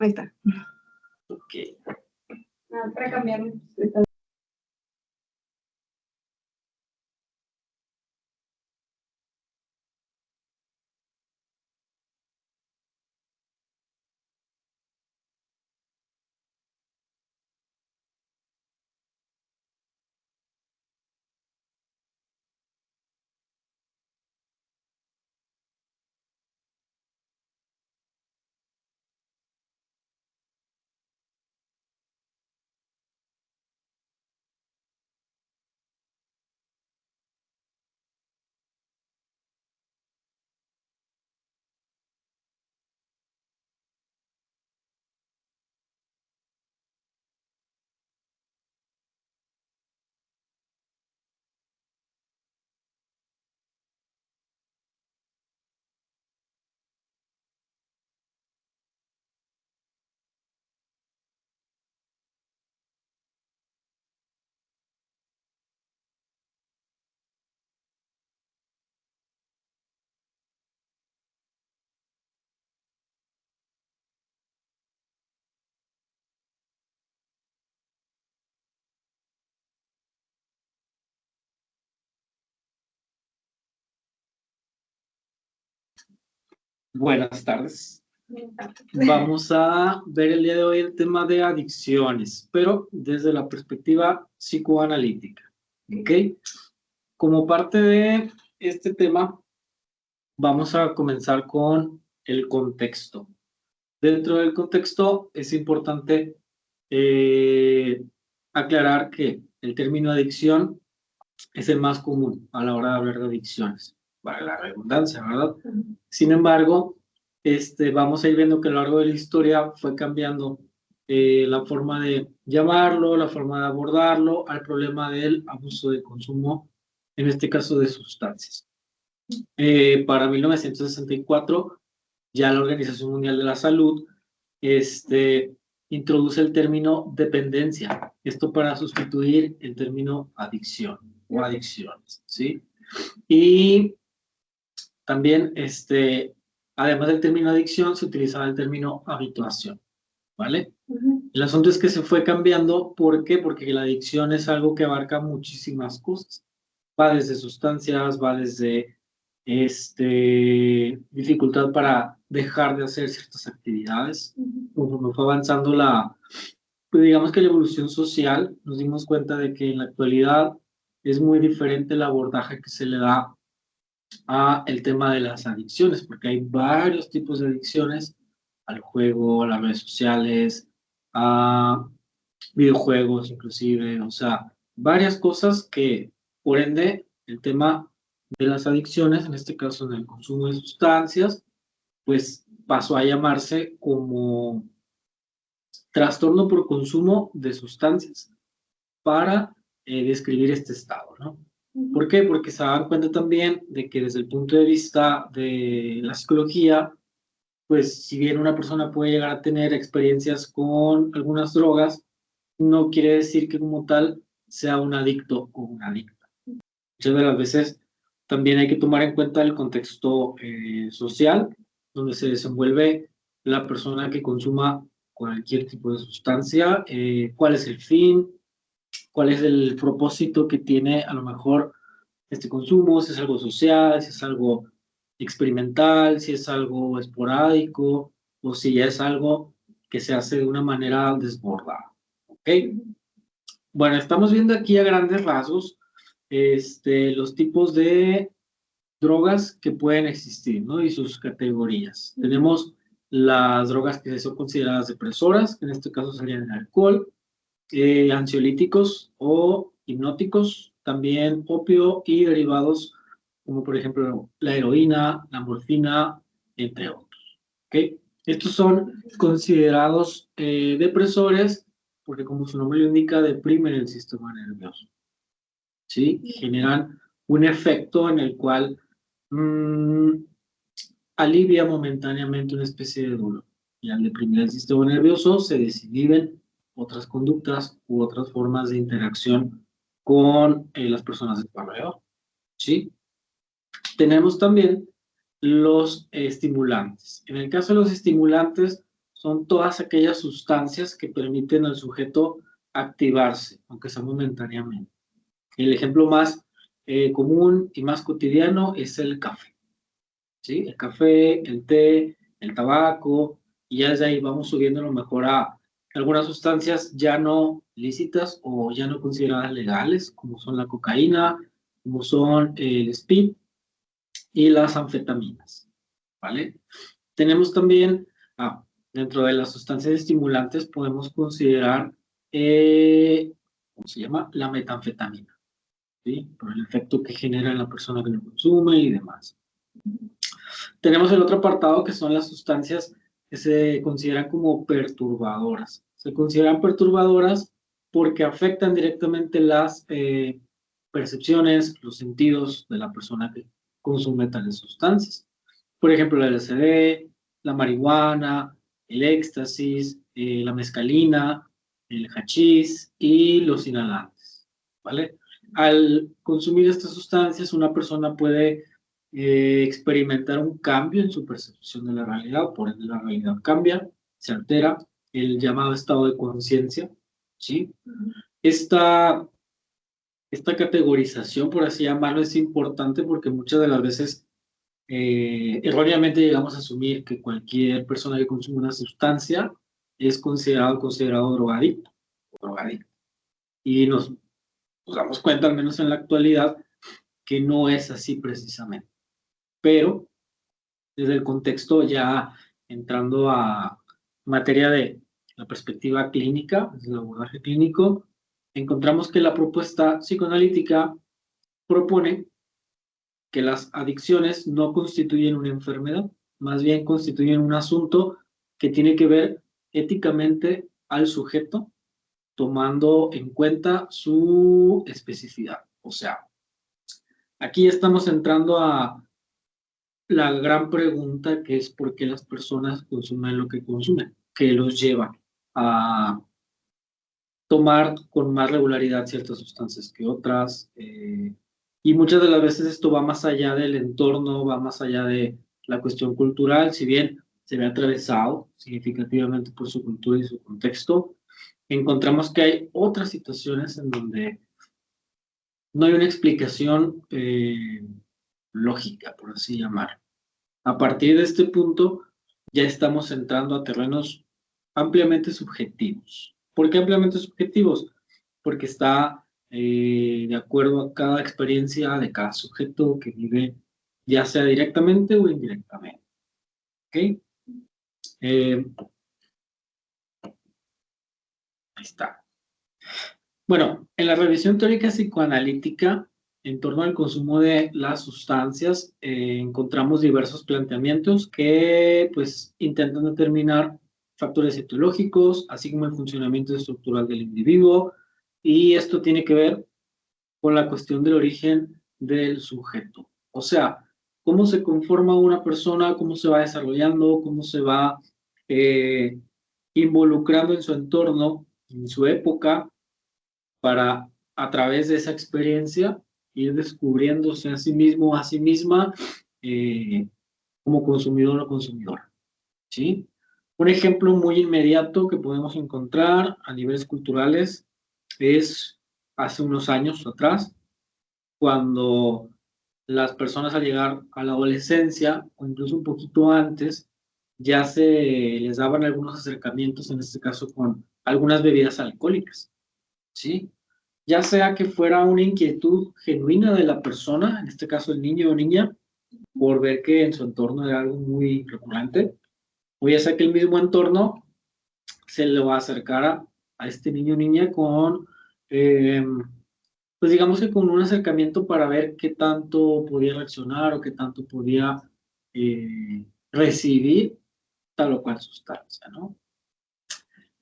Ahí está. Ok. Para cambiar. Buenas tardes. Vamos a ver el día de hoy el tema de adicciones, pero desde la perspectiva psicoanalítica. ¿Ok? Como parte de este tema, vamos a comenzar con el contexto. Dentro del contexto es importante aclarar que el término adicción es el más común a la hora de hablar de adicciones, para la redundancia, ¿verdad? Sin embargo, vamos a ir viendo que a lo largo de la historia fue cambiando la forma de llamarlo, la forma de abordarlo al problema del abuso de consumo, en este caso de sustancias. Para 1964, ya la Organización Mundial de la Salud introduce el término dependencia, esto para sustituir el término adicción o adicciones, ¿sí? Y también, además del término adicción, se utilizaba el término habituación, ¿vale? El asunto es que se fue cambiando, ¿por qué? Porque la adicción es algo que abarca muchísimas cosas. Va desde sustancias, va desde dificultad para dejar de hacer ciertas actividades. Conforme fue avanzando pues digamos que la evolución social, nos dimos cuenta de que en la actualidad es muy diferente el abordaje que se le da a el tema de las adicciones, porque hay varios tipos de adicciones al juego, a las redes sociales, a videojuegos inclusive, o sea, varias cosas que, por ende, el tema de las adicciones, en este caso en el consumo de sustancias, pues pasó a llamarse como trastorno por consumo de sustancias para describir este estado, ¿no? ¿Por qué? Porque se dan cuenta también de que desde el punto de vista de la psicología, pues si bien una persona puede llegar a tener experiencias con algunas drogas, no quiere decir que como tal sea un adicto o una adicta. Muchas de las veces también hay que tomar en cuenta el contexto social donde se desenvuelve la persona que consuma cualquier tipo de sustancia, cuál es el fin, cuál es el propósito que tiene a lo mejor este consumo, si es algo social, si es algo experimental, si es algo esporádico o si ya es algo que se hace de una manera desbordada. ¿Ok? Bueno, estamos viendo aquí a grandes rasgos los tipos de drogas que pueden existir, ¿no? Y sus categorías. Tenemos las drogas que son consideradas depresoras, que en este caso serían el alcohol, ansiolíticos o hipnóticos, también opio y derivados como por ejemplo la heroína, la morfina, entre otros. ¿Okay? Estos son considerados depresores porque como su nombre lo indica, deprimen el sistema nervioso. ¿Sí? Generan un efecto en el cual alivia momentáneamente una especie de dolor. Y al deprimir el sistema nervioso se desinhiben otras conductas u otras formas de interacción con las personas de tu alrededor. ¿Sí? Tenemos también los estimulantes. En el caso de los estimulantes, son todas aquellas sustancias que permiten al sujeto activarse, aunque sea momentáneamente. El ejemplo más común y más cotidiano es el café, ¿sí? El café, el té, el tabaco, y ya desde ahí vamos subiendo a lo mejor a algunas sustancias ya no lícitas o ya no consideradas legales, como son la cocaína, como son el speed y las anfetaminas, ¿vale? Tenemos también, dentro de las sustancias estimulantes podemos considerar, ¿cómo se llama? La metanfetamina, ¿sí? Por el efecto que genera en la persona que lo consume y demás. Tenemos el otro apartado que son las sustancias que se consideran como perturbadoras. Se consideran perturbadoras porque afectan directamente las percepciones, los sentidos de la persona que consume tales sustancias. Por ejemplo, el LSD, la marihuana, el éxtasis, la mescalina, el hachís y los inhalantes, ¿vale? Al consumir estas sustancias, una persona puede experimentar un cambio en su percepción de la realidad, por ende la realidad cambia, se altera, el llamado estado de conciencia, ¿sí? Esta categorización, por así llamarlo, es importante porque muchas de las veces erróneamente llegamos a asumir que cualquier persona que consume una sustancia es considerado drogadicto o drogadicto. Y nos damos cuenta, al menos en la actualidad, que no es así precisamente. Pero desde el contexto ya entrando a materia de la perspectiva clínica, desde el abordaje clínico, encontramos que la propuesta psicoanalítica propone que las adicciones no constituyen una enfermedad, más bien constituyen un asunto que tiene que ver éticamente al sujeto, tomando en cuenta su especificidad. O sea, aquí estamos entrando a la gran pregunta que es por qué las personas consumen lo que consumen, que los lleva a tomar con más regularidad ciertas sustancias que otras. Y muchas de las veces esto va más allá del entorno, va más allá de la cuestión cultural, si bien se ve atravesado significativamente por su cultura y su contexto, encontramos que hay otras situaciones en donde no hay una explicación lógica, por así llamar. A partir de este punto, ya estamos entrando a terrenos ampliamente subjetivos. ¿Por qué ampliamente subjetivos? Porque está de acuerdo a cada experiencia de cada sujeto que vive, ya sea directamente o indirectamente. ¿Ok? Ahí está. Bueno, en la revisión teórica psicoanalítica, en torno al consumo de las sustancias, encontramos diversos planteamientos que pues intentan determinar factores etiológicos, así como el funcionamiento estructural del individuo, y esto tiene que ver con la cuestión del origen del sujeto. O sea, cómo se conforma una persona, cómo se va desarrollando, cómo se va eh, involucrando en su entorno, en su época, para a través de esa experiencia ir descubriéndose a sí mismo, a sí misma, como consumidor o consumidora, ¿sí? Un ejemplo muy inmediato que podemos encontrar a niveles culturales es hace unos años atrás, cuando las personas al llegar a la adolescencia, o incluso un poquito antes, ya se les daban algunos acercamientos, en este caso con algunas bebidas alcohólicas, ¿sí? Ya sea que fuera una inquietud genuina de la persona, en este caso el niño o niña, por ver que en su entorno era algo muy recurrente, o ya sea que el mismo entorno se lo acercara a este niño o niña con, pues digamos que con un acercamiento para ver qué tanto podía reaccionar o qué tanto podía recibir tal o cual sustancia, ¿no?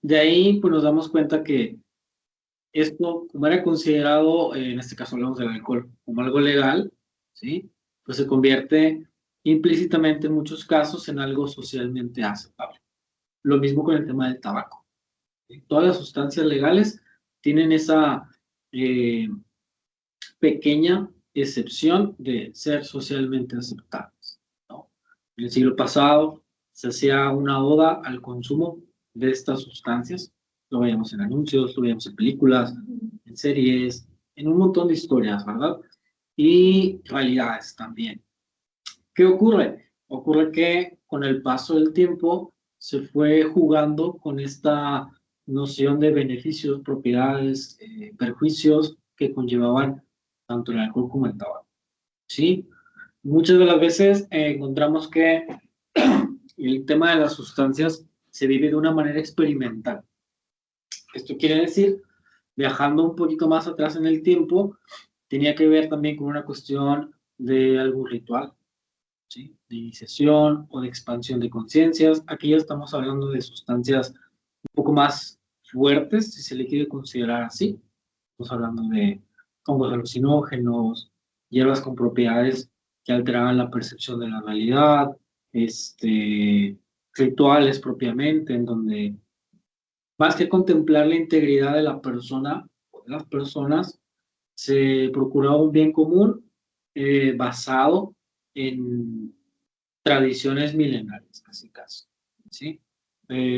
De ahí, pues nos damos cuenta que esto, como era considerado, en este caso hablamos del alcohol, como algo legal, ¿sí? Pues se convierte implícitamente en muchos casos en algo socialmente aceptable. Lo mismo con el tema del tabaco, ¿sí? Todas las sustancias legales tienen esa pequeña excepción de ser socialmente aceptables, ¿no? En el siglo pasado se hacía una oda al consumo de estas sustancias. Lo veíamos en anuncios, lo veíamos en películas, en series, en un montón de historias, ¿verdad? Y realidades también. ¿Qué ocurre? Ocurre que con el paso del tiempo se fue jugando con esta noción de beneficios, propiedades, perjuicios que conllevaban tanto el alcohol como el tabaco. ¿Sí? Muchas de las veces encontramos que el tema de las sustancias se vive de una manera experimental. Esto quiere decir, viajando un poquito más atrás en el tiempo, tenía que ver también con una cuestión de algún ritual, ¿sí? De iniciación o de expansión de conciencias. Aquí ya estamos hablando de sustancias un poco más fuertes, si se le quiere considerar así. Estamos hablando de hongos alucinógenos, hierbas con propiedades que alteraban la percepción de la realidad, rituales propiamente, en donde más que contemplar la integridad de la persona o de las personas, se procuraba un bien común basado en tradiciones milenarias, casi casi, ¿sí?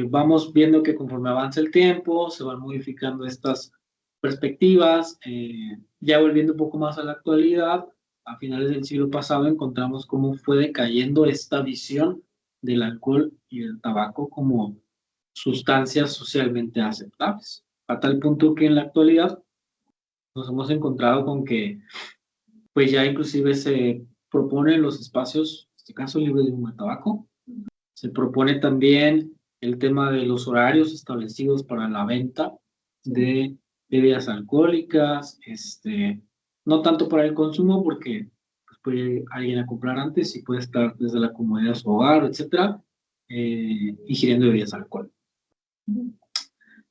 Vamos viendo que conforme avanza el tiempo, se van modificando estas perspectivas, ya volviendo un poco más a la actualidad, a finales del siglo pasado encontramos cómo fue decayendo esta visión del alcohol y el tabaco como sustancias socialmente aceptables, a tal punto que en la actualidad nos hemos encontrado con que pues ya inclusive se proponen los espacios, en este caso libre de humo de tabaco, se propone también el tema de los horarios establecidos para la venta de bebidas alcohólicas, no tanto para el consumo porque pues, puede alguien a comprar antes y puede estar desde la comodidad de su hogar, etcétera, ingiriendo bebidas alcohólicas.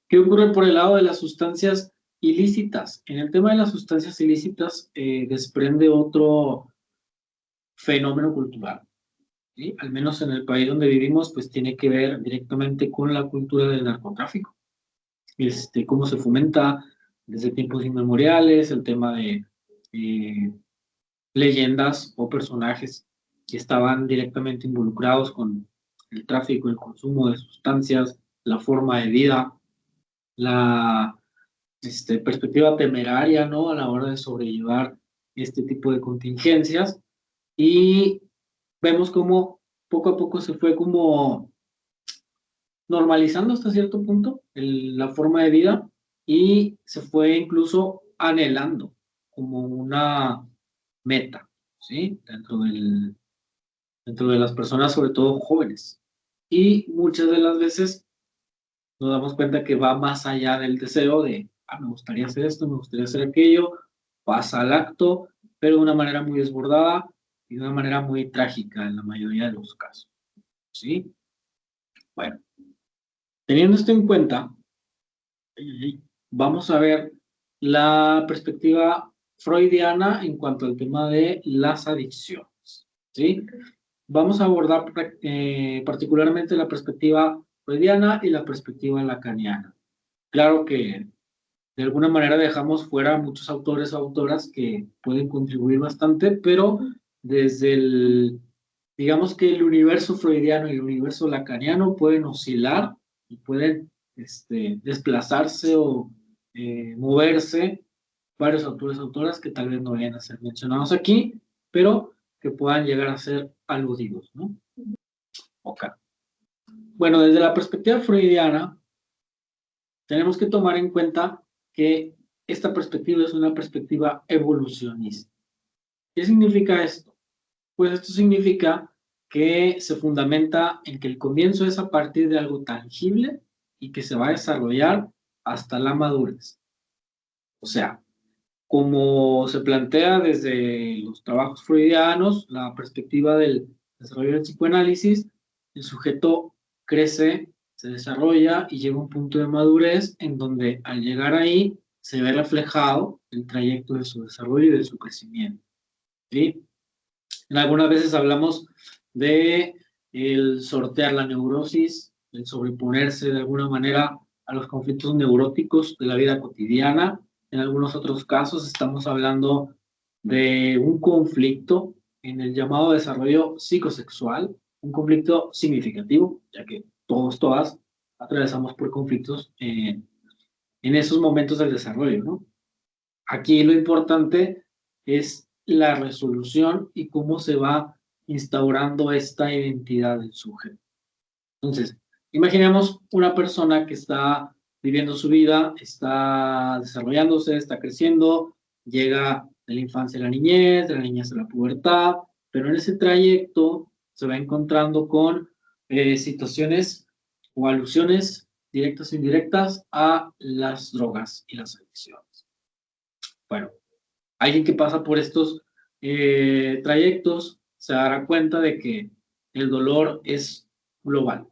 ¿Qué ocurre por el lado de las sustancias ilícitas? En el tema de las sustancias ilícitas desprende otro fenómeno cultural, ¿sí? Al menos en el país donde vivimos, pues tiene que ver directamente con la cultura del narcotráfico. Cómo se fomenta desde tiempos inmemoriales, el tema de leyendas o personajes que estaban directamente involucrados con el tráfico, el consumo de sustancias, la forma de vida, la perspectiva temeraria, ¿no? A la hora de sobrellevar este tipo de contingencias. Y vemos cómo poco a poco se fue como normalizando hasta cierto punto la forma de vida y se fue incluso anhelando como una meta, ¿sí? Dentro de las personas, sobre todo jóvenes. Y muchas de las veces nos damos cuenta que va más allá del deseo de, me gustaría hacer esto, me gustaría hacer aquello, pasa al acto, pero de una manera muy desbordada y de una manera muy trágica en la mayoría de los casos, ¿sí? Bueno, teniendo esto en cuenta, vamos a ver la perspectiva freudiana en cuanto al tema de las adicciones, ¿sí? Vamos a abordar particularmente la perspectiva freudiana y la perspectiva lacaniana. Claro que de alguna manera dejamos fuera a muchos autores o autoras que pueden contribuir bastante, pero desde digamos que el universo freudiano y el universo lacaniano pueden oscilar y pueden desplazarse o moverse varios autores o autoras que tal vez no vayan a ser mencionados aquí, pero que puedan llegar a ser aludidos, ¿no? Ok. Bueno, desde la perspectiva freudiana, tenemos que tomar en cuenta que esta perspectiva es una perspectiva evolucionista. ¿Qué significa esto? Pues esto significa que se fundamenta en que el comienzo es a partir de algo tangible y que se va a desarrollar hasta la madurez. O sea, como se plantea desde los trabajos freudianos, la perspectiva del desarrollo del psicoanálisis, el sujeto crece, se desarrolla y llega a un punto de madurez en donde al llegar ahí se ve reflejado el trayecto de su desarrollo y de su crecimiento, ¿sí? Algunas veces hablamos de el sortear la neurosis, el sobreponerse de alguna manera a los conflictos neuróticos de la vida cotidiana. En algunos otros casos estamos hablando de un conflicto en el llamado desarrollo psicosexual, un conflicto significativo, ya que todas, atravesamos por conflictos en esos momentos del desarrollo, ¿no? Aquí lo importante es la resolución y cómo se va instaurando esta identidad del sujeto. Entonces, imaginemos una persona que está viviendo su vida, está desarrollándose, está creciendo, llega de la infancia a la niñez, de la niñez a la pubertad, pero en ese trayecto se va encontrando con situaciones o alusiones directas o indirectas a las drogas y las adicciones. Bueno, alguien que pasa por estos trayectos se dará cuenta de que el dolor es global.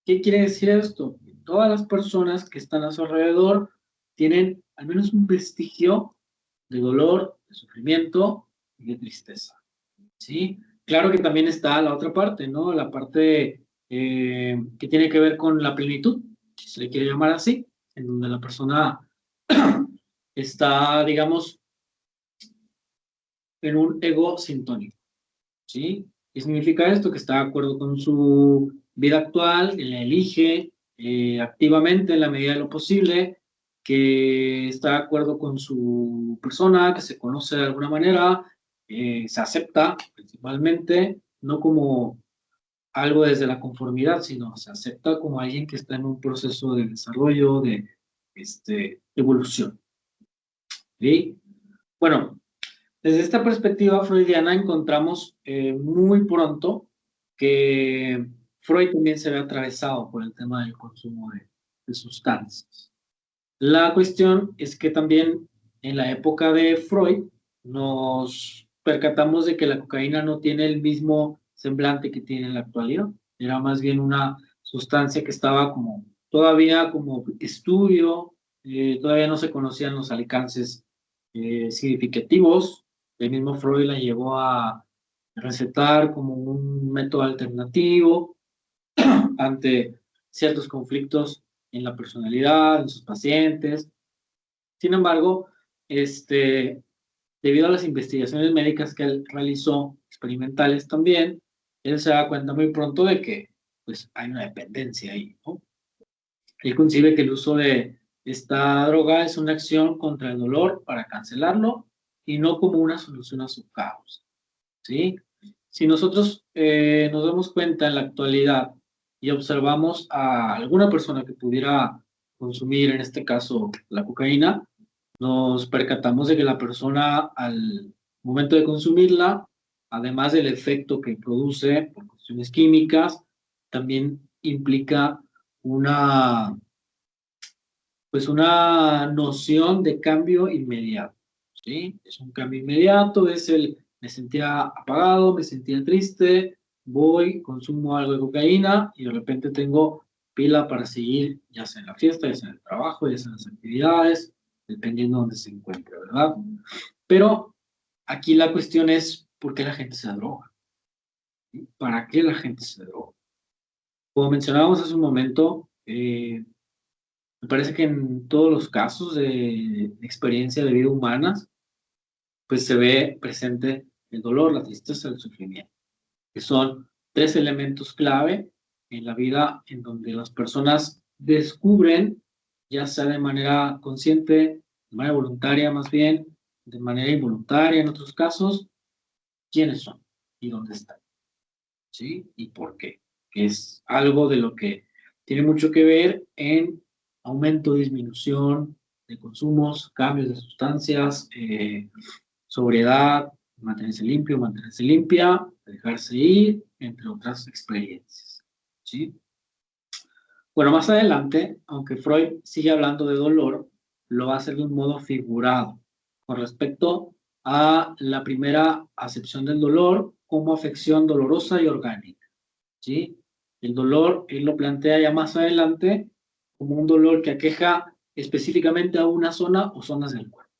¿Qué quiere decir esto? Todas las personas que están a su alrededor tienen al menos un vestigio de dolor, de sufrimiento y de tristeza. ¿Sí? Claro que también está la otra parte, ¿no? La parte que tiene que ver con la plenitud, si se le quiere llamar así, en donde la persona está, digamos, en un ego sintónico. ¿Sí? ¿Qué significa esto? Que está de acuerdo con su vida actual, que la elige activamente en la medida de lo posible, que está de acuerdo con su persona, que se conoce de alguna manera, se acepta principalmente, no como algo desde la conformidad, sino se acepta como alguien que está en un proceso de desarrollo, de evolución. ¿Sí? Bueno, desde esta perspectiva freudiana encontramos muy pronto que Freud también se ve atravesado por el tema del consumo de sustancias. La cuestión es que también en la época de Freud nos percatamos de que la cocaína no tiene el mismo semblante que tiene en la actualidad. Era más bien una sustancia que estaba como todavía como estudio, todavía no se conocían los alcances significativos. El mismo Freud la llevó a recetar como un método alternativo ante ciertos conflictos en la personalidad, en sus pacientes. Sin embargo, debido a las investigaciones médicas que él realizó, experimentales también, él se da cuenta muy pronto de que pues, hay una dependencia ahí, ¿no? Él concibe que el uso de esta droga es una acción contra el dolor para cancelarlo y no como una solución a su causa, ¿sí? Si nosotros nos damos cuenta en la actualidad y observamos a alguna persona que pudiera consumir, en este caso, la cocaína, nos percatamos de que la persona al momento de consumirla, además del efecto que produce por cuestiones químicas, también implica una, pues una noción de cambio inmediato, ¿sí? Es un cambio inmediato, es el me sentía apagado, me sentía triste, voy, consumo algo de cocaína y de repente tengo pila para seguir, ya sea en la fiesta, ya sea en el trabajo, ya sea en las actividades, dependiendo de dónde se encuentre, ¿verdad? Pero aquí la cuestión es, ¿por qué la gente se droga? ¿Sí? ¿Para qué la gente se droga? Como mencionábamos hace un momento, me parece que en todos los casos de experiencia de vida humanas, pues se ve presente el dolor, la tristeza, el sufrimiento, que son tres elementos clave en la vida en donde las personas descubren, ya sea de manera consciente, de manera voluntaria más bien, de manera involuntaria en otros casos, quiénes son y dónde están, ¿sí? Y por qué. Que es algo de lo que tiene mucho que ver en aumento, disminución de consumos, cambios de sustancias, sobriedad, mantenerse limpio, mantenerse limpia, dejarse ir, entre otras experiencias, ¿sí? Bueno, más adelante, aunque Freud sigue hablando de dolor, lo va a hacer de un modo figurado, con respecto a la primera acepción del dolor como afección dolorosa y orgánica, ¿sí? El dolor, él lo plantea ya más adelante como un dolor que aqueja específicamente a una zona o zonas del cuerpo.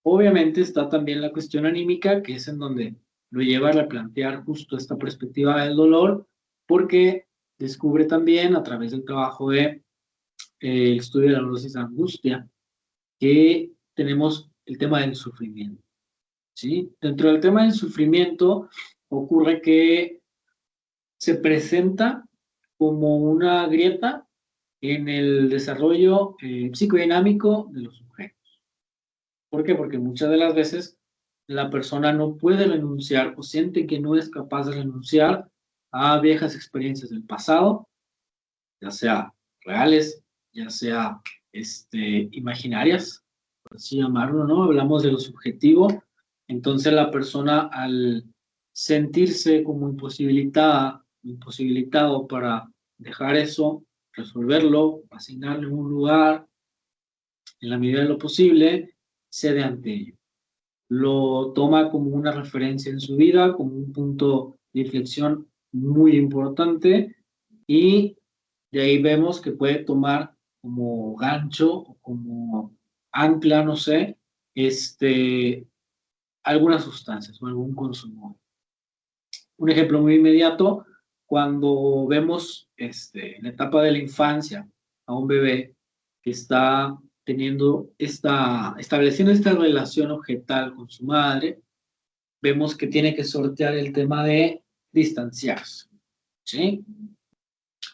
Obviamente está también la cuestión anímica, que es en donde lo lleva a replantear justo esta perspectiva del dolor, porque descubre también a través del trabajo de el estudio de la neurosis de angustia que tenemos el tema del sufrimiento, ¿sí? Dentro del tema del sufrimiento ocurre que se presenta como una grieta en el desarrollo psicodinámico de los sujetos. ¿Por qué? Porque muchas de las veces la persona no puede renunciar o siente que no es capaz de renunciar a viejas experiencias del pasado, ya sea reales, ya sea imaginarias, por así llamarlo, ¿no? Hablamos de lo subjetivo. Entonces la persona al sentirse como imposibilitado para dejar eso, resolverlo, asignarle un lugar en la medida de lo posible, cede ante ello. Lo toma como una referencia en su vida, como un punto de inflexión muy importante, y de ahí vemos que puede tomar como gancho o como ancla, no sé, algunas sustancias o algún consumo. Un ejemplo muy inmediato, cuando vemos en la etapa de la infancia a un bebé que está estableciendo esta relación objetal con su madre, vemos que tiene que sortear el tema de distanciarse, ¿sí?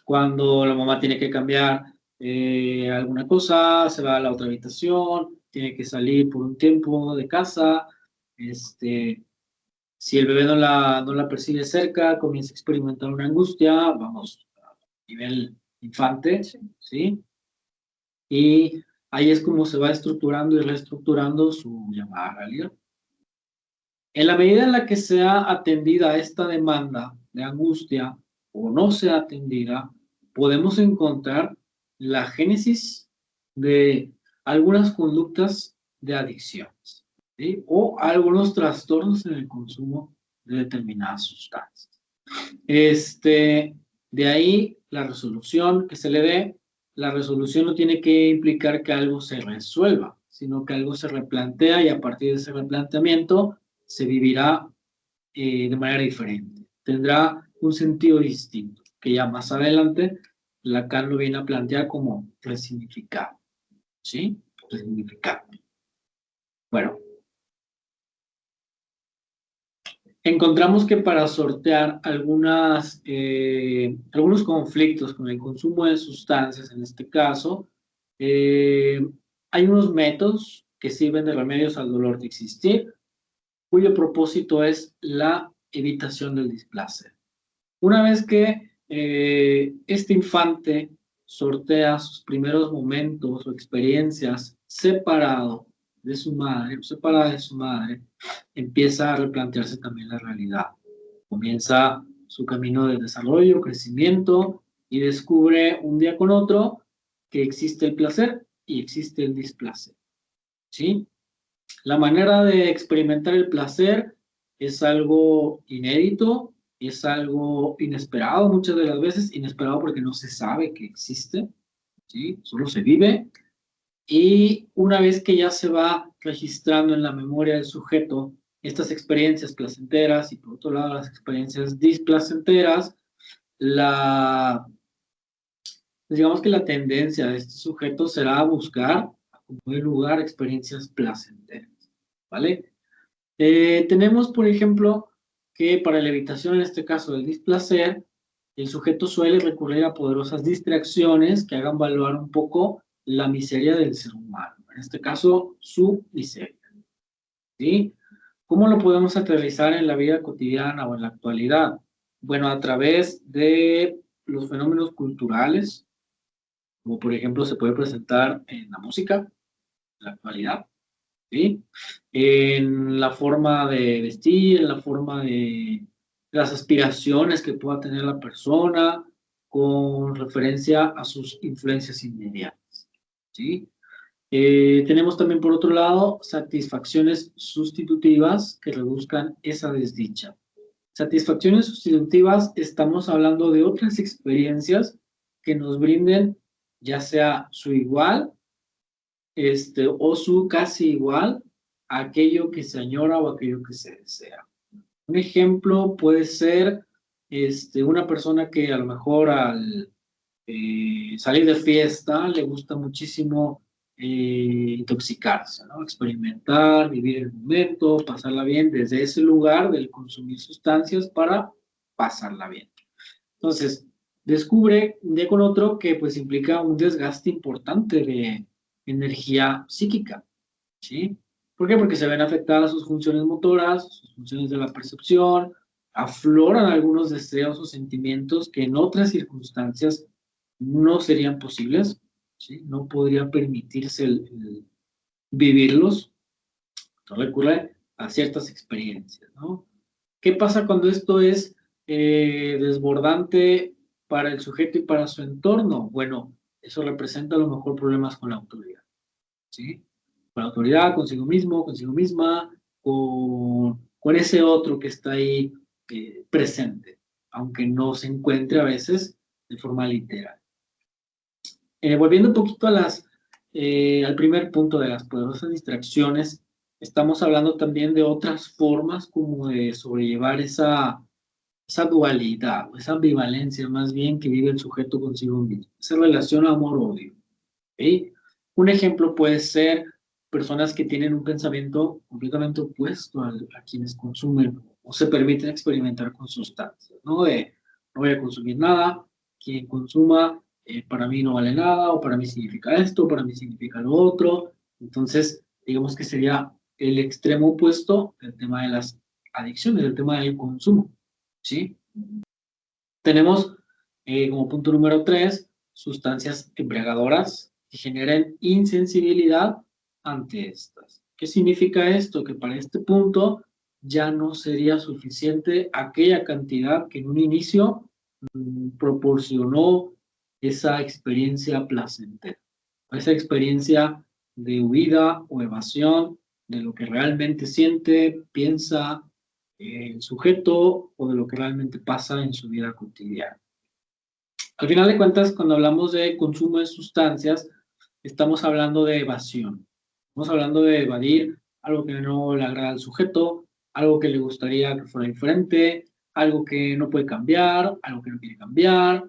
Cuando la mamá tiene que cambiar alguna cosa, se va a la otra habitación, tiene que salir por un tiempo de casa, si el bebé no la percibe cerca, comienza a experimentar una angustia, vamos, a nivel infante, ¿sí? Y ahí es como se va estructurando y reestructurando su llamada realidad. En la medida en la que sea atendida esta demanda de angustia o no sea atendida, podemos encontrar la génesis de algunas conductas de adicciones, ¿sí? O algunos trastornos en el consumo de determinadas sustancias. De ahí la resolución que se le dé. La resolución no tiene que implicar que algo se resuelva, sino que algo se replantea y a partir de ese replanteamiento se vivirá de manera diferente. Tendrá un sentido distinto, que ya más adelante Lacan lo viene a plantear como resignificado. ¿Sí? Resignificado. Bueno, encontramos que para sortear algunos conflictos con el consumo de sustancias, en este caso, hay unos métodos que sirven de remedios al dolor de existir, cuyo propósito es la evitación del displacer. Una vez que este infante sortea sus primeros momentos o experiencias separado de su madre, separada de su madre, empieza a replantearse también la realidad. Comienza su camino de desarrollo, crecimiento y descubre un día con otro que existe el placer y existe el displacer. ¿Sí? La manera de experimentar el placer es algo inédito, es algo inesperado muchas de las veces, inesperado porque no se sabe que existe, ¿sí? Solo se vive. Y una vez que ya se va registrando en la memoria del sujeto estas experiencias placenteras y por otro lado las experiencias displacenteras, digamos que la tendencia de este sujeto será a buscar, a como lugar, experiencias placenteras, ¿vale? Tenemos, por ejemplo, que para la evitación, en este caso del displacer, el sujeto suele recurrir a poderosas distracciones que hagan valorar un poco la miseria del ser humano, en este caso, su miseria, ¿sí? ¿Cómo lo podemos aterrizar en la vida cotidiana o en la actualidad? Bueno, a través de los fenómenos culturales, como por ejemplo se puede presentar en la música, en la actualidad, ¿sí? En la forma de vestir, en la forma de las aspiraciones que pueda tener la persona con referencia a sus influencias inmediatas, ¿sí? Tenemos también por otro lado satisfacciones sustitutivas que reduzcan esa desdicha. Satisfacciones sustitutivas, estamos hablando de otras experiencias que nos brinden ya sea su igual o su casi igual a aquello que se añora o aquello que se desea. Un ejemplo puede ser una persona que a lo mejor al salir de fiesta le gusta muchísimo intoxicarse, ¿no? Experimentar, vivir el momento, pasarla bien desde ese lugar del consumir sustancias para pasarla bien. Entonces, descubre un día con otro que pues implica un desgaste importante de energía psíquica, ¿sí? ¿Por qué? Porque se ven afectadas sus funciones motoras, sus funciones de la percepción, afloran algunos deseos o sentimientos que en otras circunstancias no serían posibles, ¿sí? No podría permitirse el vivirlos, no recurre a ciertas experiencias, ¿no? ¿Qué pasa cuando esto es desbordante para el sujeto y para su entorno? Bueno, eso representa a lo mejor problemas con la autoridad, ¿sí? Con la autoridad, consigo mismo, consigo misma, con ese otro que está ahí presente, aunque no se encuentre a veces de forma literal. Volviendo un poquito al primer punto de las poderosas distracciones, estamos hablando también de otras formas como de sobrellevar esa dualidad, esa ambivalencia más bien que vive el sujeto consigo mismo, esa relación amor-odio. ¿Sí? Un ejemplo puede ser personas que tienen un pensamiento completamente opuesto a quienes consumen o se permiten experimentar con sustancias, ¿no? De no voy a consumir nada, quien consuma para mí no vale nada, o para mí significa esto, para mí significa lo otro. Entonces, digamos que sería el extremo opuesto del tema de las adicciones, del tema del consumo, ¿sí? Tenemos como punto número 3, sustancias embriagadoras que generen insensibilidad ante estas. ¿Qué significa esto? Que para este punto ya no sería suficiente aquella cantidad que en un inicio proporcionó esa experiencia placentera, esa experiencia de huida o evasión de lo que realmente siente, piensa, el sujeto o de lo que realmente pasa en su vida cotidiana. Al final de cuentas, cuando hablamos de consumo de sustancias, estamos hablando de evasión. Estamos hablando de evadir algo que no le agrada al sujeto, algo que le gustaría que fuera diferente, algo que no puede cambiar, algo que no quiere cambiar,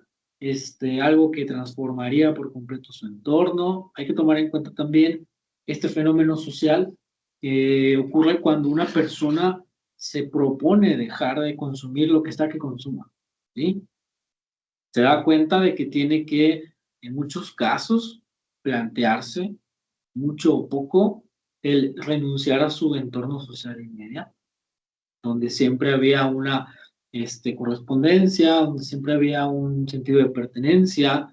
algo que transformaría por completo su entorno. Hay que tomar en cuenta también este fenómeno social que ocurre cuando una persona se propone dejar de consumir lo que está que consuma, ¿sí? Se da cuenta de que tiene que, en muchos casos, plantearse mucho o poco el renunciar a su entorno social inmediato, donde siempre había una correspondencia, donde siempre había un sentido de pertenencia.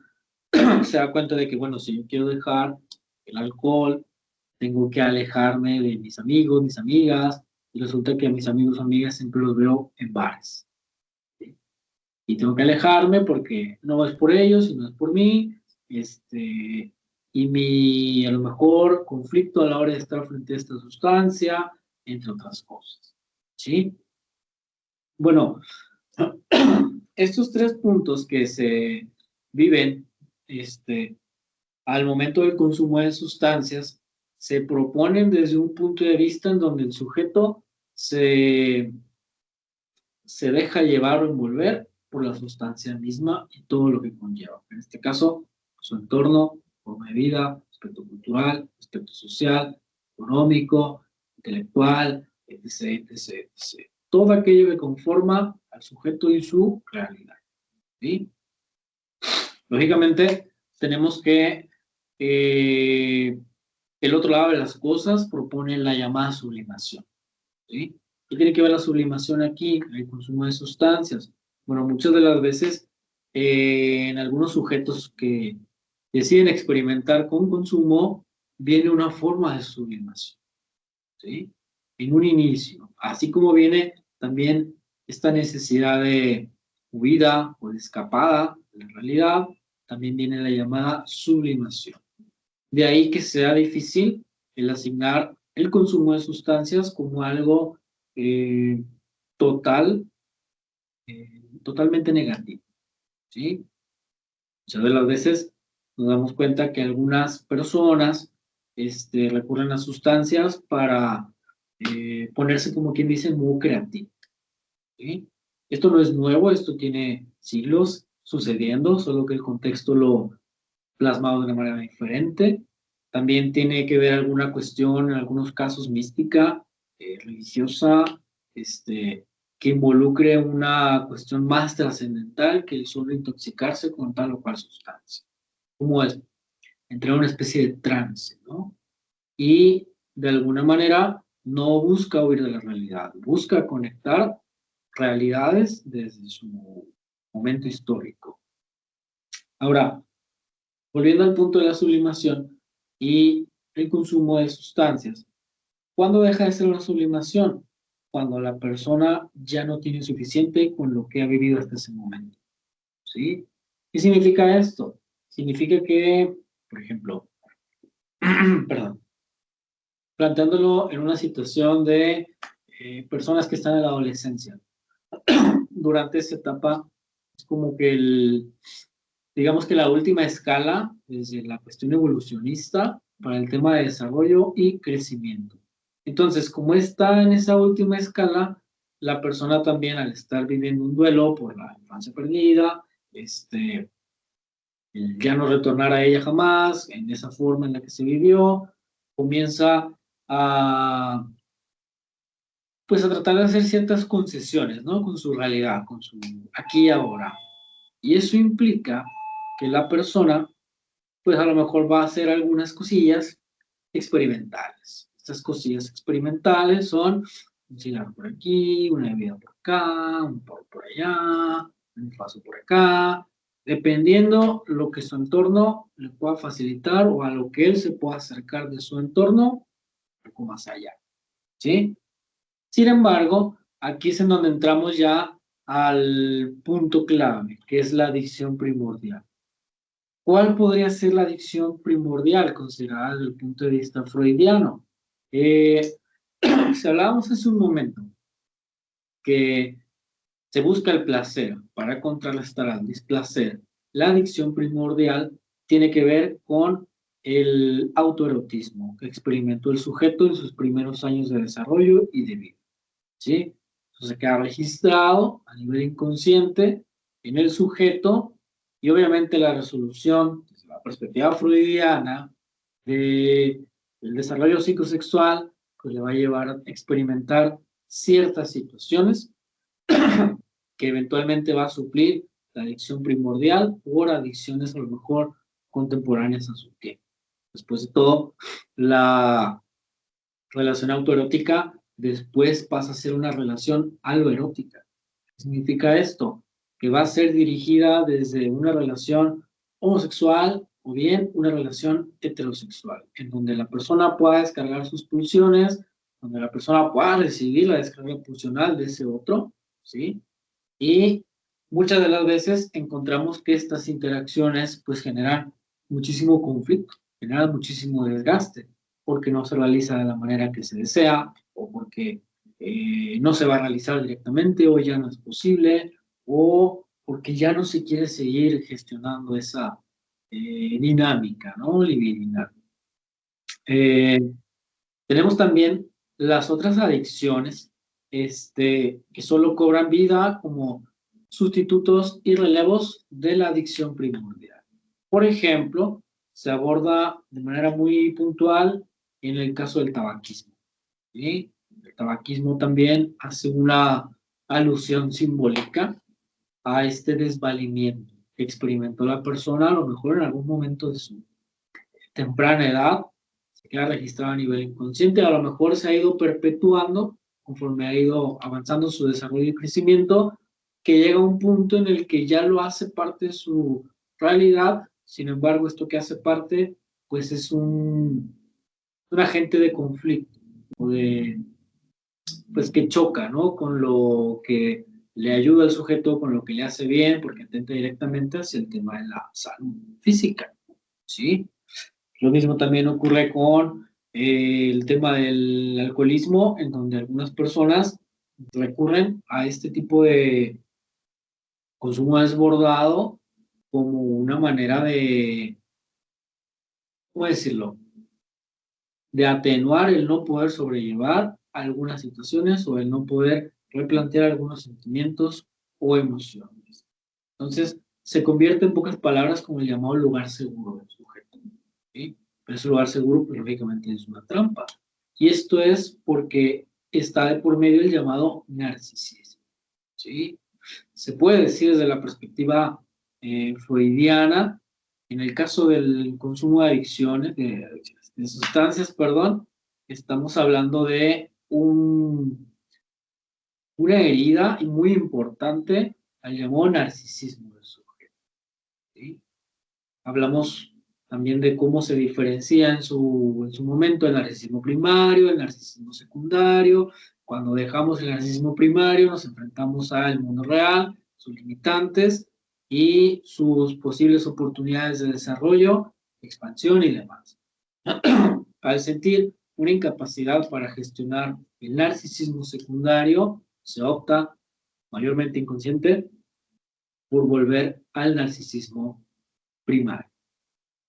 Se da cuenta de que, bueno, si yo quiero dejar el alcohol, tengo que alejarme de mis amigos, mis amigas, y resulta que a mis amigos o amigas siempre los veo en bares, ¿sí? Y tengo que alejarme porque no es por ellos, sino es por mí, y a lo mejor, conflicto a la hora de estar frente a esta sustancia, entre otras cosas, ¿sí? Bueno, estos 3 puntos que se viven, al momento del consumo de sustancias, se proponen desde un punto de vista en donde el sujeto se deja llevar o envolver por la sustancia misma y todo lo que conlleva. En este caso, su entorno, forma de vida, aspecto cultural, aspecto social, económico, intelectual, etc., etc., etc. Todo aquello que conforma al sujeto y su realidad, ¿sí? Lógicamente, tenemos que el otro lado de las cosas propone la llamada sublimación, ¿sí? ¿Qué tiene que ver la sublimación aquí? El consumo de sustancias. Bueno, muchas de las veces en algunos sujetos que deciden experimentar con consumo, viene una forma de sublimación, ¿sí? En un inicio, así como viene también esta necesidad de huida o de escapada de la realidad, también viene la llamada sublimación. De ahí que sea difícil el asignar el consumo de sustancias como algo eh, total, totalmente negativo, ¿sí? Muchas de las veces nos damos cuenta que algunas personas recurren a sustancias para ponerse, como quien dice, muy creativo, ¿sí? Esto no es nuevo, esto tiene siglos sucediendo, solo que el contexto lo plasmado de una manera diferente. También tiene que ver alguna cuestión, en algunos casos mística, religiosa, que involucre una cuestión más trascendental que el solo intoxicarse con tal o cual sustancia. ¿Cómo es? Entrar en una especie de trance, ¿no? Y de alguna manera no busca huir de la realidad, busca conectar realidades desde su momento histórico. Ahora, volviendo al punto de la sublimación y el consumo de sustancias, ¿cuándo deja de ser una sublimación? Cuando la persona ya no tiene suficiente con lo que ha vivido hasta ese momento, ¿sí? ¿Qué significa esto? Significa que, por ejemplo, perdón, planteándolo en una situación de personas que están en la adolescencia. Durante esa etapa es como que digamos que la última escala desde la cuestión evolucionista para el tema de desarrollo y crecimiento. Entonces, como está en esa última escala, la persona también al estar viviendo un duelo por la infancia perdida, ya no retornar a ella jamás, en esa forma en la que se vivió, comienza a, pues a tratar de hacer ciertas concesiones, ¿no? Con su realidad, con su aquí y ahora. Y eso implica que la persona, pues a lo mejor va a hacer algunas cosillas experimentales. Estas cosillas experimentales son un cigarro por aquí, una bebida por acá, un porro por allá, un paso por acá, dependiendo lo que su entorno le pueda facilitar o a lo que él se pueda acercar de su entorno, un poco más allá, ¿sí? Sin embargo, aquí es en donde entramos ya al punto clave, que es la adicción primordial. ¿Cuál podría ser la adicción primordial considerada desde el punto de vista freudiano? Si hablábamos hace un momento que se busca el placer para contrarrestar al displacer, la adicción primordial tiene que ver con el autoerotismo que experimentó el sujeto en sus primeros años de desarrollo y de vida, ¿sí? Entonces queda registrado a nivel inconsciente en el sujeto y obviamente la resolución desde la perspectiva freudiana del desarrollo psicosexual pues le va a llevar a experimentar ciertas situaciones que eventualmente va a suplir la adicción primordial por adicciones a lo mejor contemporáneas a su tiempo. Después de todo, la relación autoerótica después pasa a ser una relación aloerótica. ¿Qué significa esto? Que va a ser dirigida desde una relación homosexual o bien una relación heterosexual, en donde la persona pueda descargar sus pulsiones, donde la persona pueda recibir la descarga pulsional de ese otro, ¿sí? Y muchas de las veces encontramos que estas interacciones pues generan muchísimo conflicto, generan muchísimo desgaste, porque no se realiza de la manera que se desea, o porque no se va a realizar directamente, o ya no es posible, o porque ya no se quiere seguir gestionando esa dinámica, ¿no? Libidinal. Eh, Tenemos también las otras adicciones, que solo cobran vida como sustitutos y relevos de la adicción primordial. Por ejemplo, se aborda de manera muy puntual en el caso del tabaquismo, ¿sí? El tabaquismo también hace una alusión simbólica a este desvalimiento que experimentó la persona a lo mejor en algún momento de su temprana edad, se queda registrado a nivel inconsciente, a lo mejor se ha ido perpetuando conforme ha ido avanzando su desarrollo y crecimiento, que llega a un punto en el que ya lo hace parte de su realidad, sin embargo, esto que hace parte, pues es un agente de conflicto, o de, pues que choca, ¿no? Con lo que le ayuda al sujeto, con lo que le hace bien, porque atenta directamente hacia el tema de la salud física, ¿sí? Lo mismo también ocurre con el tema del alcoholismo, en donde algunas personas recurren a este tipo de consumo desbordado como una manera de, ¿cómo decirlo?, de atenuar el no poder sobrellevar algunas situaciones o el no poder replantear algunos sentimientos o emociones. Entonces, se convierte en pocas palabras como el llamado lugar seguro del sujeto, ¿sí? Pero ese lugar seguro, pues, lógicamente es una trampa. Y esto es porque está de por medio el llamado narcisismo. ¿sí? Se puede decir desde la perspectiva freudiana, en el caso del consumo de adicciones, de sustancias, perdón, estamos hablando de una herida y muy importante al llamado narcisismo del sujeto, ¿sí? Hablamos también de cómo se diferencia en su momento el narcisismo primario, el narcisismo secundario. Cuando dejamos el narcisismo primario nos enfrentamos al mundo real, sus limitantes y sus posibles oportunidades de desarrollo, expansión y demás. Al sentir una incapacidad para gestionar el narcisismo secundario, se opta, mayormente inconsciente, por volver al narcisismo primario.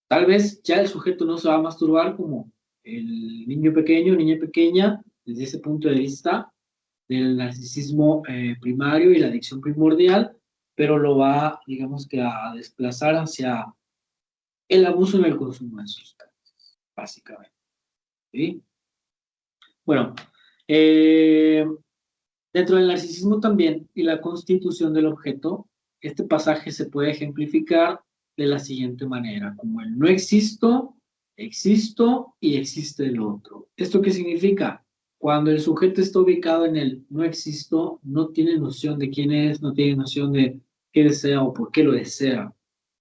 Tal vez ya el sujeto no se va a masturbar como el niño pequeño, niña pequeña, desde ese punto de vista del narcisismo primario y la adicción primordial, pero lo va, digamos que, a desplazar hacia el abuso en el consumo de sustancias, básicamente. ¿Sí? Bueno, dentro del narcisismo también y la constitución del objeto, este pasaje se puede ejemplificar de la siguiente manera, como el no existo, existo y existe el otro. ¿Esto qué significa? Cuando el sujeto está ubicado en el no existo, no tiene noción de quién es, no tiene noción de qué desea o por qué lo desea.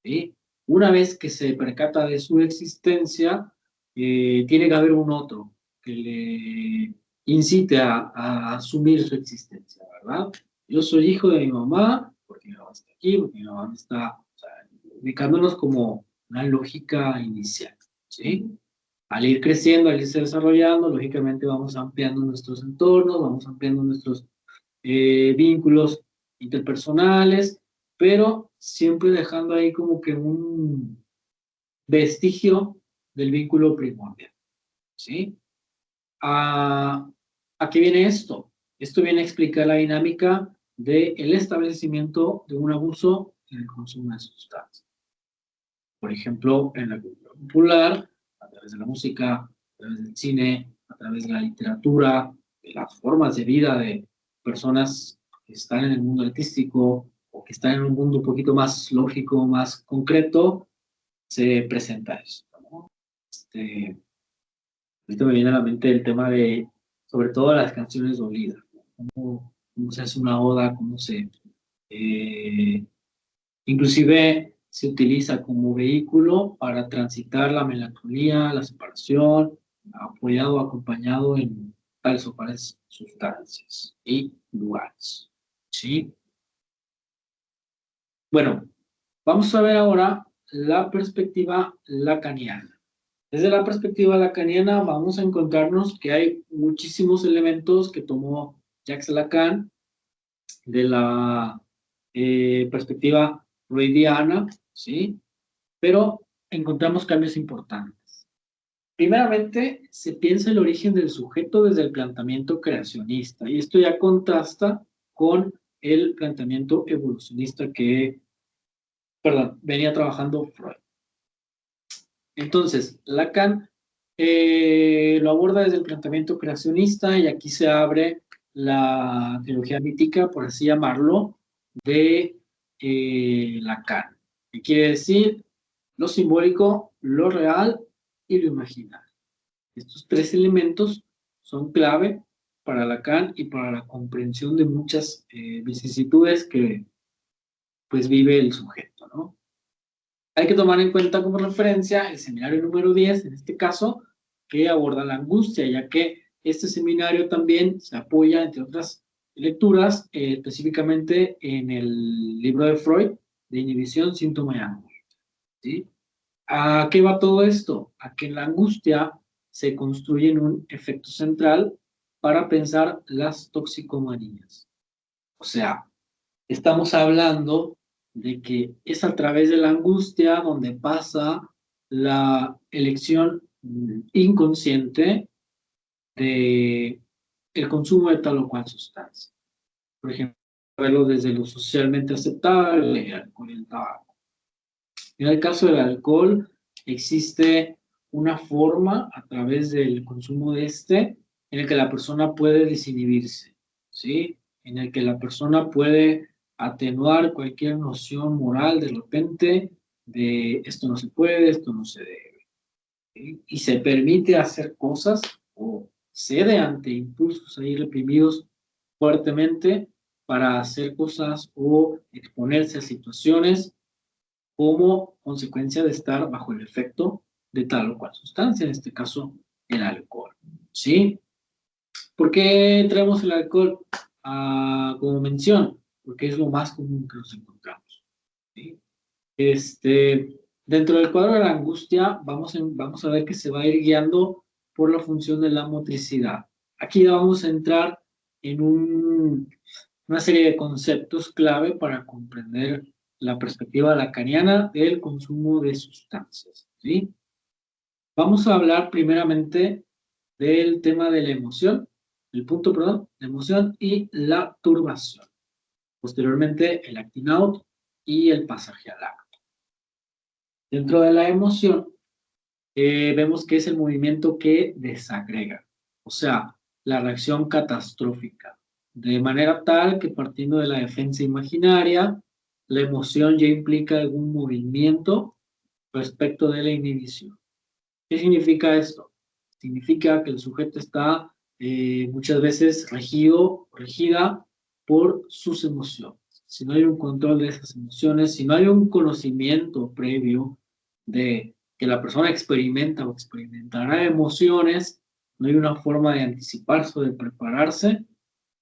¿Sí? Una vez que se percata de su existencia, tiene que haber un otro que le incite a asumir su existencia, ¿verdad? Yo soy hijo de mi mamá, porque mi mamá está aquí, porque mi mamá está, o sea, ubicándonos como una lógica inicial, ¿sí? Al ir creciendo, al irse desarrollando, lógicamente vamos ampliando nuestros entornos, vamos ampliando nuestros vínculos interpersonales, pero siempre dejando ahí como que un vestigio del vínculo primordial, ¿sí? ¿A qué viene esto? Esto viene a explicar la dinámica del establecimiento de un abuso en el consumo de sustancias. Por ejemplo, en la cultura popular, a través de la música, a través del cine, a través de la literatura, de las formas de vida de personas que están en el mundo artístico o que están en un mundo un poquito más lógico, más concreto, se presenta esto, ¿no? Ahorita me viene a la mente el tema de, sobre todo, las canciones dolidas, ¿no? Cómo se hace una oda, eh, inclusive se utiliza como vehículo para transitar la melancolía, la separación, apoyado o acompañado en tales o cuales sustancias y lugares, ¿sí? Bueno, vamos a ver ahora la perspectiva lacaniana. Desde la perspectiva lacaniana vamos a encontrarnos que hay muchísimos elementos que tomó Jacques Lacan de la perspectiva freudiana, ¿sí? Pero encontramos cambios importantes. Primeramente, se piensa el origen del sujeto desde el planteamiento creacionista, y esto ya contrasta con el planteamiento evolucionista que, perdón, venía trabajando Freud. Entonces, Lacan lo aborda desde el planteamiento creacionista y aquí se abre la teología mítica, por así llamarlo, de Lacan. ¿Qué quiere decir? Lo simbólico, lo real y lo imaginario. Estos tres elementos son clave para Lacan y para la comprensión de muchas vicisitudes que pues vive el sujeto, ¿no? Hay que tomar en cuenta como referencia el seminario número 10, en este caso, que aborda la angustia, ya que este seminario también se apoya, entre otras lecturas, específicamente en el libro de Freud, de Inhibición, Síntoma y Angustia, ¿sí? ¿A qué va todo esto? A que la angustia se construye en un efecto central para pensar las toxicomanías. O sea, estamos hablando de que es a través de la angustia donde pasa la elección inconsciente de el consumo de tal o cual sustancia. Por ejemplo, verlo desde lo socialmente aceptable, el alcohol y el tabaco. En el caso del alcohol, existe una forma a través del consumo de este en el que la persona puede desinhibirse, ¿sí? en el que la persona puede atenuar cualquier noción moral de repente de esto no se puede, esto no se debe. ¿Sí? Y se permite hacer cosas o cede ante impulsos ahí reprimidos fuertemente para hacer cosas o exponerse a situaciones como consecuencia de estar bajo el efecto de tal o cual sustancia, en este caso el alcohol. ¿Sí? ¿Por qué traemos el alcohol como mención? Porque es lo más común que nos encontramos. ¿Sí? Dentro del cuadro de la angustia, vamos a ver que se va a ir guiando por la función de la motricidad. Aquí ya vamos a entrar en una serie de conceptos clave para comprender la perspectiva lacaniana del consumo de sustancias. ¿Sí? Vamos a hablar primeramente del tema de la emoción, el punto, perdón, la emoción y la turbación. Posteriormente, el acting out y el pasaje al acto. Dentro de la emoción, vemos que es el movimiento que desagrega, o sea, la reacción catastrófica, de manera tal que partiendo de la defensa imaginaria, la emoción ya implica algún movimiento respecto de la inhibición. ¿Qué significa esto? Significa que el sujeto está muchas veces regida por sus emociones. Si no hay un control de esas emociones, si no hay un conocimiento previo de que la persona experimenta o experimentará emociones, no hay una forma de anticiparse o de prepararse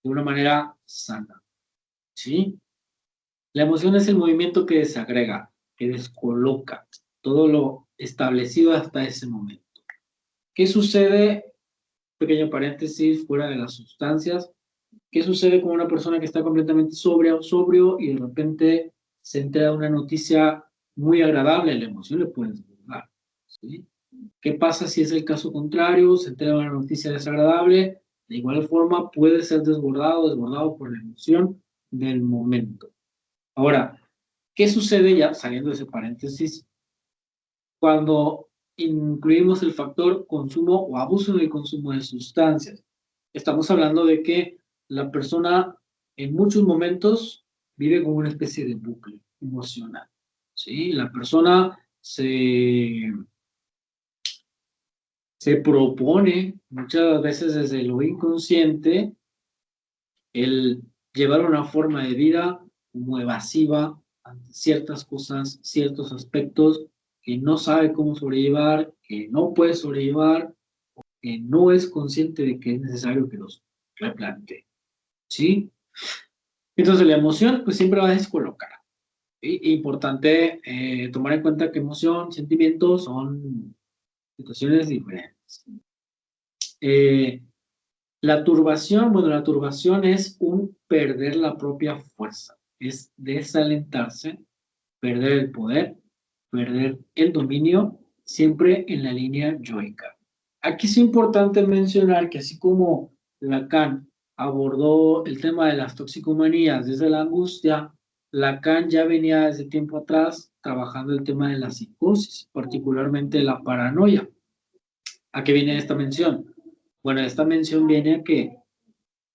de una manera sana. ¿Sí? La emoción es el movimiento que desagrega, que descoloca todo lo establecido hasta ese momento. ¿Qué sucede? Pequeño paréntesis, fuera de las sustancias. ¿Qué sucede con una persona que está completamente sobria o sobrio y de repente se entera de una noticia muy agradable? La emoción le puede desbordar. ¿Sí? ¿Qué pasa si es el caso contrario? Se entera de una noticia desagradable. De igual forma puede ser desbordado por la emoción del momento. Ahora, ¿qué sucede ya saliendo de ese paréntesis cuando incluimos el factor consumo o abuso en el consumo de sustancias? Estamos hablando de que la persona en muchos momentos vive como una especie de bucle emocional. ¿Sí? La persona se propone muchas veces desde lo inconsciente el llevar una forma de vida como evasiva ante ciertas cosas, ciertos aspectos que no sabe cómo sobrellevar, que no puede sobrellevar, que no es consciente de que es necesario que los replantee. ¿Sí? Entonces la emoción pues siempre va a descolocar. ¿Sí? Importante tomar en cuenta que emoción, sentimientos son situaciones diferentes. La turbación, bueno, la turbación es un perder la propia fuerza, es desalentarse, perder el poder, perder el dominio, siempre en la línea yoica. Aquí es importante mencionar que así como Lacan abordó el tema de las toxicomanías desde la angustia, Lacan ya venía desde tiempo atrás trabajando el tema de la psicosis, particularmente la paranoia. ¿A qué viene esta mención? Bueno, esta mención viene a que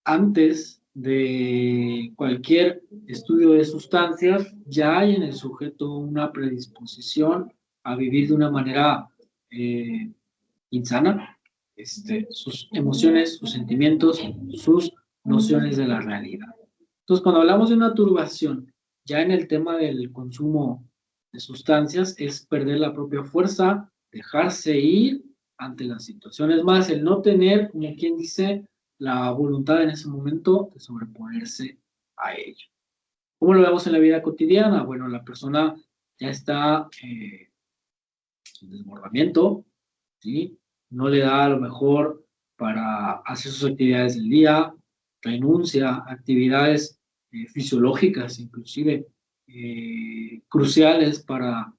antes de cualquier estudio de sustancias, ya hay en el sujeto una predisposición a vivir de una manera insana, sus emociones, sus sentimientos, sus nociones de la realidad. Entonces, cuando hablamos de una turbación, ya en el tema del consumo de sustancias, es perder la propia fuerza, dejarse ir ante las situaciones, más el no tener, como quien dice, la voluntad en ese momento de sobreponerse a ello. ¿Cómo lo vemos en la vida cotidiana? Bueno, la persona ya está en desbordamiento, ¿sí? No le da a lo mejor para hacer sus actividades del día, renuncia a actividades fisiológicas, inclusive cruciales para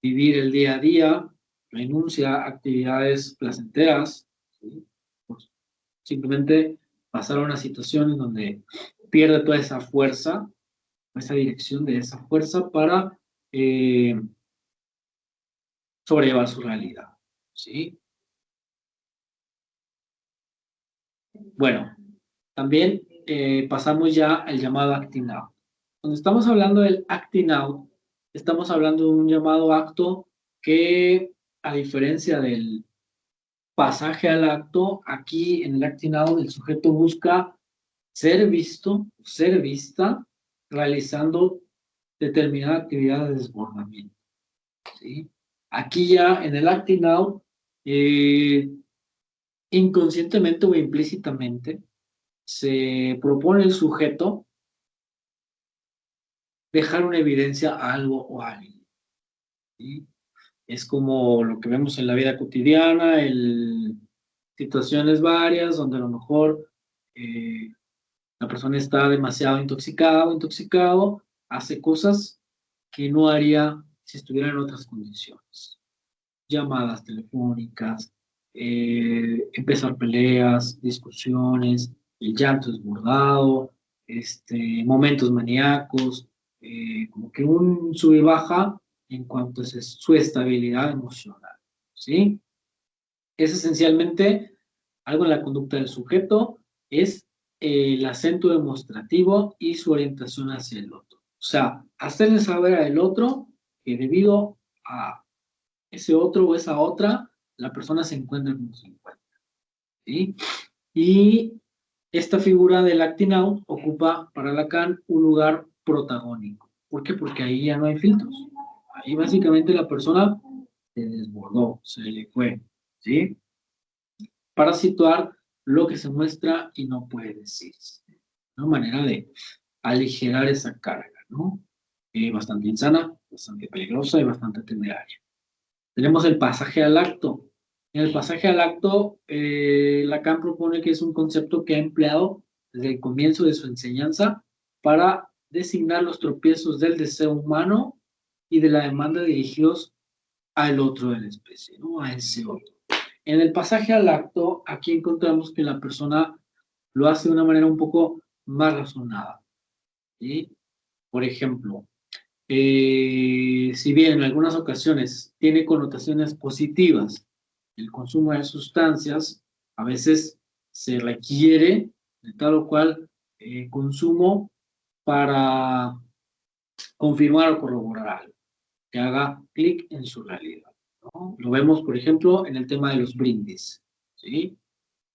vivir el día a día, renuncia a actividades placenteras, ¿sí? Pues, simplemente pasar a una situación en donde pierde toda esa fuerza, esa dirección de esa fuerza para sobrellevar su realidad, ¿sí? Bueno, también pasamos ya al llamado acting out. Cuando estamos hablando del acting out, estamos hablando de un llamado acto que, a diferencia del pasaje al acto, aquí en el acting out el sujeto busca ser visto, ser vista, realizando determinada actividad de desbordamiento. ¿Sí? Aquí ya en el acting out, inconscientemente o implícitamente, se propone el sujeto dejar una evidencia a algo o a alguien. ¿Sí? Es como lo que vemos en la vida cotidiana, situaciones varias donde a lo mejor la persona está demasiado intoxicada o intoxicado, hace cosas que no haría si estuviera en otras condiciones. Llamadas telefónicas, empezar peleas, discusiones, el llanto desbordado, momentos maníacos, como que un sube y baja en cuanto a su estabilidad emocional, ¿sí? Es esencialmente algo en la conducta del sujeto, es el acento demostrativo y su orientación hacia el otro. O sea, hacerle saber al otro que debido a ese otro o esa otra, la persona se encuentra como se encuentra. ¿Sí? Y esta figura del acting out ocupa para Lacan un lugar protagónico. ¿Por qué? Porque ahí ya no hay filtros. Ahí básicamente la persona se desbordó, se le fue. ¿Sí? Para situar lo que se muestra y no puede decirse. Una manera de aligerar esa carga, ¿no? Bastante insana, bastante peligrosa y bastante temeraria. Tenemos el pasaje al acto. En el pasaje al acto, Lacan propone que es un concepto que ha empleado desde el comienzo de su enseñanza para designar los tropiezos del deseo humano y de la demanda dirigidos al otro de la especie, ¿no? A ese otro. En el pasaje al acto, aquí encontramos que la persona lo hace de una manera un poco más razonada. ¿Sí? Por ejemplo, si bien en algunas ocasiones tiene connotaciones positivas, el consumo de sustancias, a veces se requiere de tal o cual consumo para confirmar o corroborar algo, que haga clic en su realidad, ¿no? Lo vemos, por ejemplo, en el tema de los brindis, ¿sí?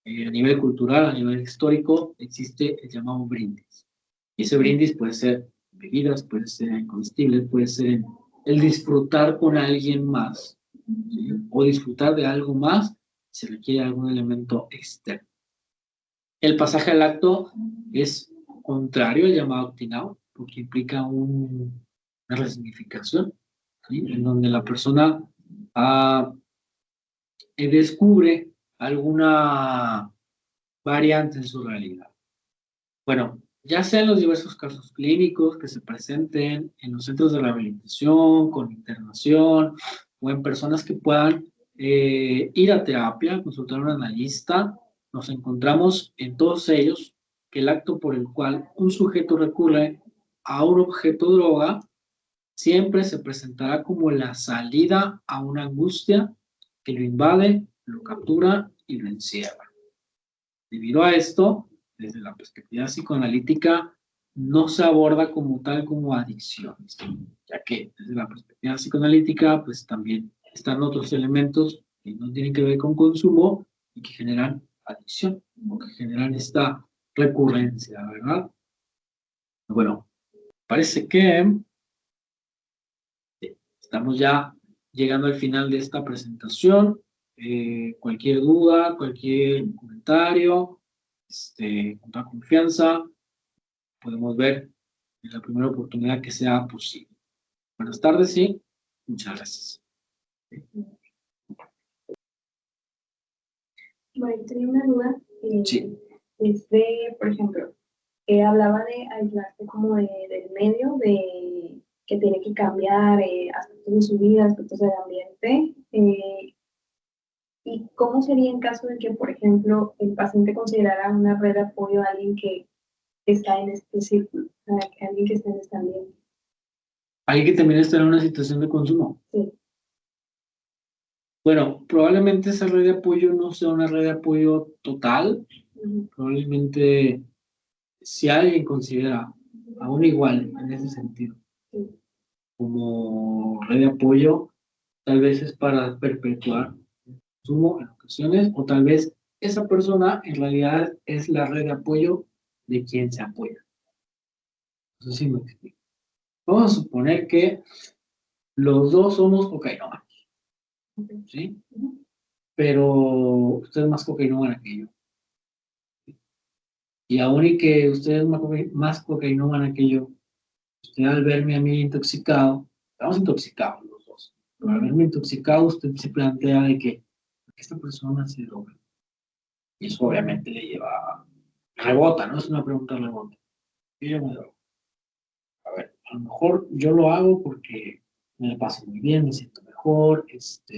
A nivel cultural, a nivel histórico, existe el llamado brindis. Y ese brindis puede ser bebidas, puede ser en comestibles, puede ser el disfrutar con alguien más, ¿sí? O disfrutar de algo más, se requiere algún elemento externo. El pasaje al acto es contrario al llamado acting out, porque implica una resignificación, ¿sí? En donde la persona descubre alguna variante en su realidad. Bueno, ya sea en los diversos casos clínicos que se presenten en los centros de rehabilitación, con internación, o en personas que puedan ir a terapia, consultar a un analista, nos encontramos en todos ellos que el acto por el cual un sujeto recurre a un objeto droga siempre se presentará como la salida a una angustia que lo invade, lo captura y lo encierra. Debido a esto, desde la perspectiva psicoanalítica, no se aborda como tal como adicciones, ya que desde la perspectiva psicoanalítica, pues también están otros elementos que no tienen que ver con consumo y que generan adicción, o que generan esta recurrencia, ¿verdad? Bueno, parece que estamos ya llegando al final de esta presentación. Cualquier duda, cualquier comentario, con toda confianza, podemos ver en la primera oportunidad que sea posible. Buenas tardes y muchas gracias. Bueno, tenía una duda. Sí. Por ejemplo, hablaba de aislarse como del medio, de que tiene que cambiar aspectos de su vida, aspectos del ambiente. ¿Y cómo sería en caso de que, por ejemplo, el paciente considerara una red de apoyo a alguien que está en este círculo, a alguien que está en este ambiente? ¿Alguien que también está en una situación de consumo? Sí. Bueno, probablemente esa red de apoyo no sea una red de apoyo total. Uh-huh. Probablemente si alguien considera a un igual en ese sentido como red de apoyo, tal vez es para perpetuar el consumo en ocasiones, o tal vez esa persona en realidad es la red de apoyo de quien se apoya. No sé si me explico. Vamos a suponer que los dos somos cocainómanos, ¿sí? Pero usted es más cocainómana que yo. Y aún y que usted es más cocainómana que yo, usted al verme a mí intoxicado, estamos intoxicados los dos, pero al verme intoxicado usted se plantea de que esta persona se droga. Y eso obviamente le lleva, rebota, ¿no? Es una pregunta rebota. Y yo me drogo. A ver, a lo mejor yo lo hago porque me la paso muy bien, me siento mejor, está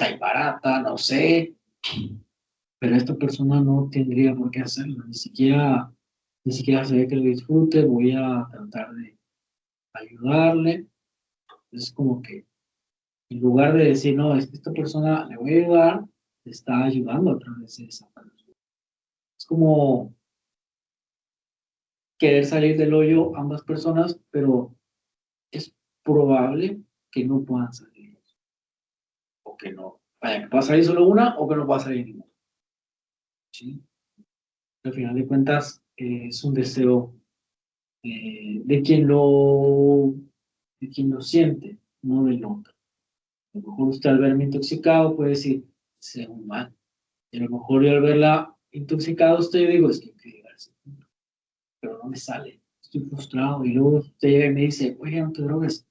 ahí barata, no sé, pero esta persona no tendría por qué hacerlo, ni siquiera se ve que lo disfrute, voy a tratar de ayudarle. Es como que en lugar de decir, no, es que esta persona le voy a ayudar, te está ayudando a través de esa persona. Es como querer salir del hoyo ambas personas, pero es probable que no puedan salir, o que no, vaya, que pueda salir solo una o que no pueda salir ninguna. ¿Sí? Al final de cuentas, es un deseo de quien lo siente, no del otro. A lo mejor usted al verme intoxicado puede decir, sea un mal. Y a lo mejor yo al verla intoxicada, usted digo, es que hay que llegar a ese punto, pero no me sale. Estoy frustrado. Y luego usted llega y me dice, oye, no te drogues.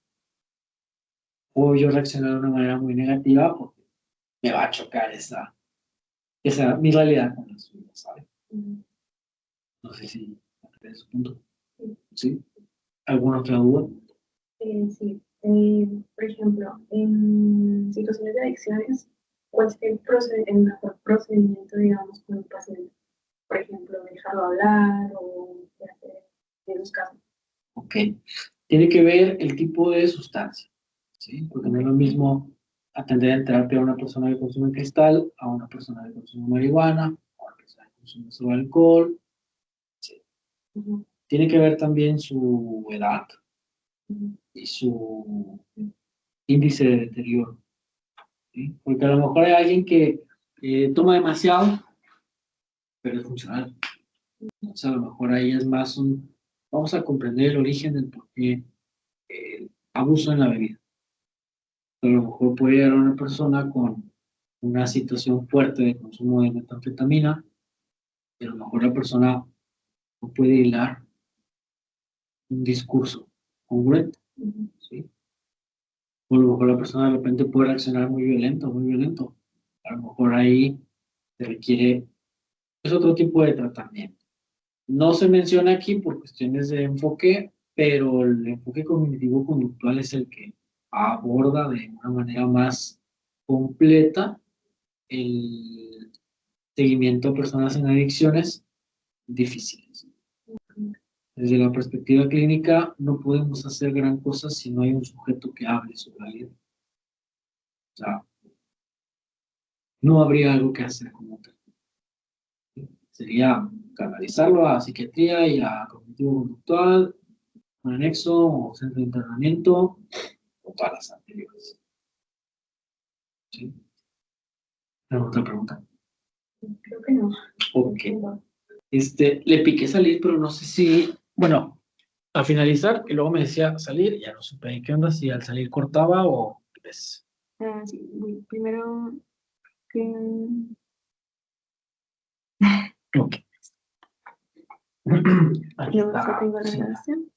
Puedo yo reaccionar de una manera muy negativa porque me va a chocar mi realidad con la suya, ¿sabe? No sé si a su punto. ¿Sí? ¿Alguna otra duda? Sí, por ejemplo, en situaciones de adicciones, ¿cuál es el mejor procedimiento, digamos, con el paciente? Por ejemplo, dejarlo hablar o qué hacer en esos casos. Ok. Tiene que ver el tipo de sustancia, ¿sí? Porque no es lo mismo atender en terapia a una persona que consume cristal, a una persona que consume marihuana, a una persona que consume solo alcohol. ¿Sí? Tiene que ver también su edad y su índice de deterioro, ¿sí? Porque a lo mejor hay alguien que toma demasiado, pero es funcional. Entonces a lo mejor ahí es más vamos a comprender el origen del por qué abuso en la bebida. A lo mejor puede llegar a una persona con una situación fuerte de consumo de metanfetamina, y a lo mejor la persona no puede hilar un discurso congruente, ¿sí? O a lo mejor la persona de repente puede reaccionar muy violento, muy violento. A lo mejor ahí se requiere, es otro tipo de tratamiento. No se menciona aquí por cuestiones de enfoque, pero el enfoque cognitivo-conductual es el que aborda de una manera más completa el seguimiento a personas en adicciones difíciles. Desde la perspectiva clínica, no podemos hacer gran cosa si no hay un sujeto que hable sobre la vida. O sea, no habría algo que hacer como tal. Sería canalizarlo a psiquiatría y a cognitivo-conductual, un anexo o centro de internamiento, o todas las anteriores. ¿Sí? ¿Alguna otra pregunta? Creo que no. Ok. Le piqué salir, pero no sé si, bueno, a finalizar, y luego me decía salir, ya no supe ahí qué onda, si al salir cortaba o pues. Sí, primero que Ok. Ahí no está. tengo la Sí. grabación.